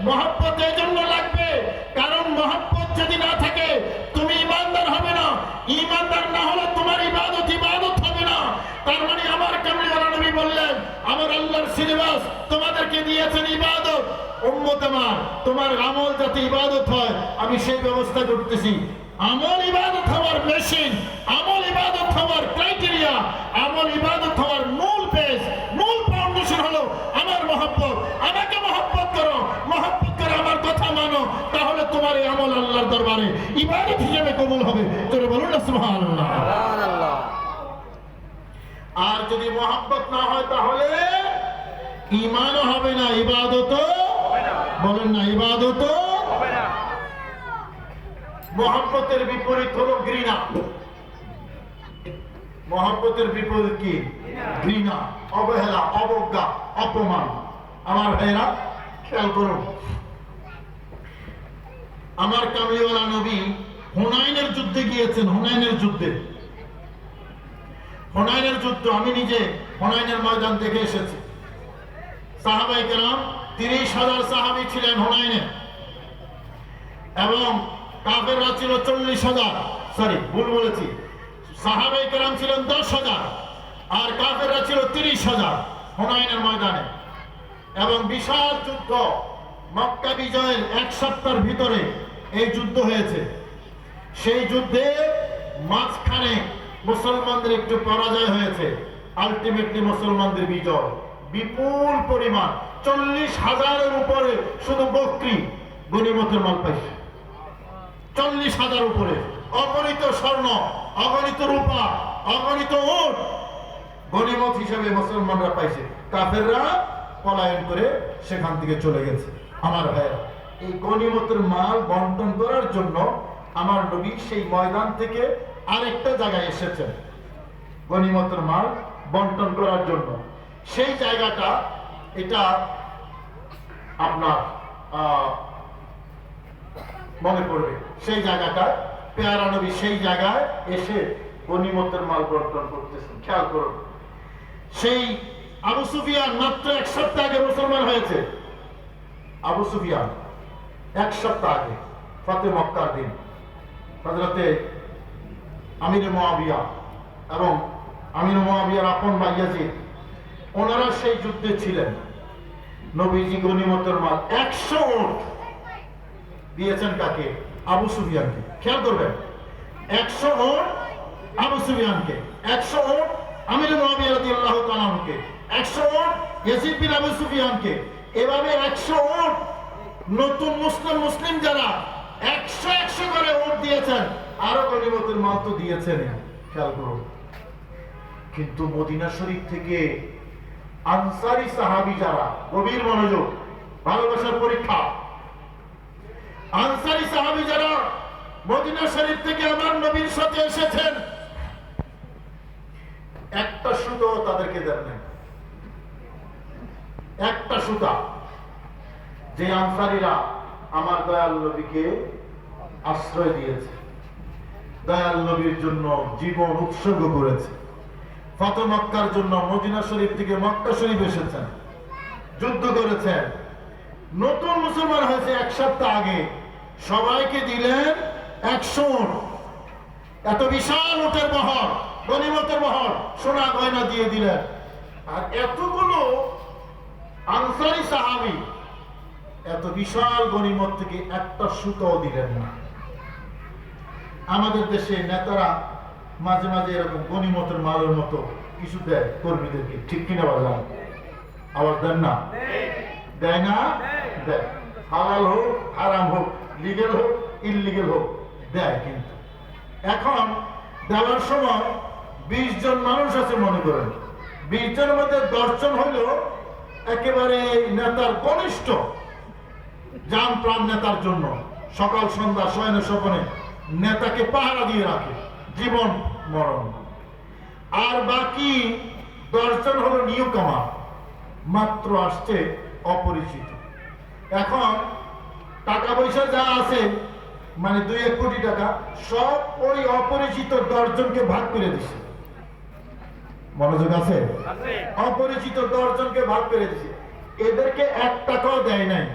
মহব্বত এই জন্য লাগবে, কারণ মহব্বত যদি না থাকে তুমি ইমানদার হবে না। ইমানদার না হলে তোমার ইবাদত হবে না। তার মানে আমার কামলিওয়ালা নবী বললেন, আমার আল্লাহর সিলেবাস তোমাদেরকে দিয়েছেন ইবাদত। উম্মত আমার, তোমার আমল যাতে ইবাদত হয় আমি সেই ব্যবস্থা করতেছি। আমল ইবাদত হওয়ার মেশিন, আমল ইবাদত হওয়ার ক্রাইটেরিয়া, আমল ইবাদত হওয়ার মূল বেস, মূল ফাউন্ডেশন হলো আমার মহব্বত। আমাকে মহব্বত করো, মহব্বত করে আমার কথা মানো, তাহলে তোমার এই আমল আল্লাহর দরবারে ইবাদত হিসেবে কবুল হবে। তোরে বলুন না সুবহানাল্লাহ। আর যদি মহব্বত না হয় তাহলে ঈমানও হবে না, ইবাদতও বলেন না, ইবাদতও হবে না। মহব্বতের বিপরীত হলো ঘৃণা। মহব্বতের বিপরীত কি? ঘৃণা, অবহেলা, অবজ্ঞা, অপমান। আমার ভাইরা খেয়াল করুন, আমার কামলিওয়ালা নবী হুনাইনের যুদ্ধে গিয়েছেন। হুনাইনের যুদ্ধে, হুনাইনের যুদ্ধ আমি নিজে হুনাইনের ময়দান দেখে এসেছি। সাহাবায়ে কেরাম 30,000 সাহাবী ছিলেন হুনাইনে, এবং কাফেররা ছিল 40,000। সরি, ভুল বলেছি, সাহাবায়ে কেরাম ছিলেন 10,000 আর কাফেররা ছিল 30,000 হুনাইনের ময়দানে। এবং বিশাল যুদ্ধ, মক্কা বিজয়ের 1 সপ্তাহের ভিতরে এই যুদ্ধ হয়েছে। সেই যুদ্ধে মাঝখানে মুসলমানদের একটু পরাজয় হয়েছে, আলটিমেটলি মুসলমানদের বিজয়। বিপুল পরিমাণ 40,000-এর উপরে শুধু বকরি গনিমতের মাল পাইছে। 40,000 উপরে, অগণিত স্বর্ণ, অগণিত রূপা, অগণিত উট গনিমত হিসেবে মুসলমানরা পাইছে। কাফেররা পলায়ন করে সেখান থেকে চলে গেছে। আমার ভাইরা, এই গনিমতের মাল বন্টন করার জন্য আমার নবী সেই ময়দান থেকে আরেকটা জায়গায় এসেছেন গনিমতের মাল বন্টন করার জন্য। সেই জায়গাটা, এটা আপনার মনে পড়বে, সেই জায়গাটা পেয়ারা নবী সেই জায়গায় এসে গনিমতের মাল বন্টন করতেছেন। খেয়াল করুন, সেই আবু সুফিয়ান মাত্র 1 সপ্তাহ আগে মুসলমান হয়েছে। আবু সুফিয়ান 1 সপ্তাহ আগে, ফাতে মক্কার দিন, হযরতে আমির মুআবিয়া এবং আমির মুআবিয়ার আপন ভাই ইয়াজিদ, ওনারা সেই যুদ্ধে ছিলেন। নবীজি গনিমতের মাল 100 উট দিয়েছেন কাকে? আবু সুফিয়ানকে। খেয়াল করবেন, 100 উট আবু সুফিয়ানকে, 100 উট আমির মুআবিয়া রাদিয়াল্লাহু তাআলা আনহুকে, 100 উট ইয়াজিদ বিন আবু সুফিয়ানকে। এভাবে 100 উট নতুন মুসলিম যারা 100 করে উট দিয়েছেন, আরো গনিমতের মাল তো দিয়েছেন। খেয়াল করুন, কিন্তু মদিনা শরীফ থেকে আনসারী সাহাবী যারা, গভীর মনোযোগ, ভালোবাসার পরীক্ষা, আনসারী সাহাবী যারা মদিনা শরীফ থেকে আমার নবীর সাথে এসেছেন, একটা সুতো তাদেরকে দেন নাই। একটা সুতা। যে আনসারীরা আমার দয়াল নবীকে আশ্রয় দিয়েছে, দয়াল নবীর জন্য জীবন উৎসর্গ করেছে, ফাতে মক্কার জন্য মদিনা শরীফ থেকে মক্কা শরীফ এসেছেন, যুদ্ধ করেছেন, নতুন মুসলমান হয়েছে 1 সপ্তাহ আগে, সবাইকে দিলেন 100 উট। এত বিশাল উটের বহর, গনিমতের বহর, সোনা গয়না দিয়ে দিলেন। আর এতগুলো আনসারী সাহাবী এত বিশাল গনিমত থেকে একটা সুতাও দিলেন না। আমাদের দেশে নেতারা মাঝে মাঝে এরকম গনিমতের মালের মতো কিছু দেয় কর্মীদেরকে, ঠিক কিনা বাজান? আবার দেন না? দেয় না? দেয়। হালাল হোক, হারাম হোক, লিগেল হোক, ইললিগেল হোক, দেয়। কিন্তু এখন দেওয়ার সময় 20 জন মানুষ আছে, মনে করেন 20 জনের মধ্যে 10 জন হইল একেবারে নেতার ঘনিষ্ঠ, জান প্রাণ নেতার জন্য সকাল সন্ধ্যা শয়নে স্বপনে নেতাকে পাহারা দিয়ে রাখে, জীবন মরণ। আর বাকি 10 জন হলো নিউ কামার, মাত্র আসছে, অপরিচিত। এখন টাকা পয়সা যা আছে, মানে 2-1 কোটি টাকা, সব ওই অপরিচিত 10 জনকে ভাগ করে দিছে। মনোযোগ আছে? অপরিচিত 10 জনকে ভাগ করে দিছে। এদেরকে 1 টাকাও দেয় নাই।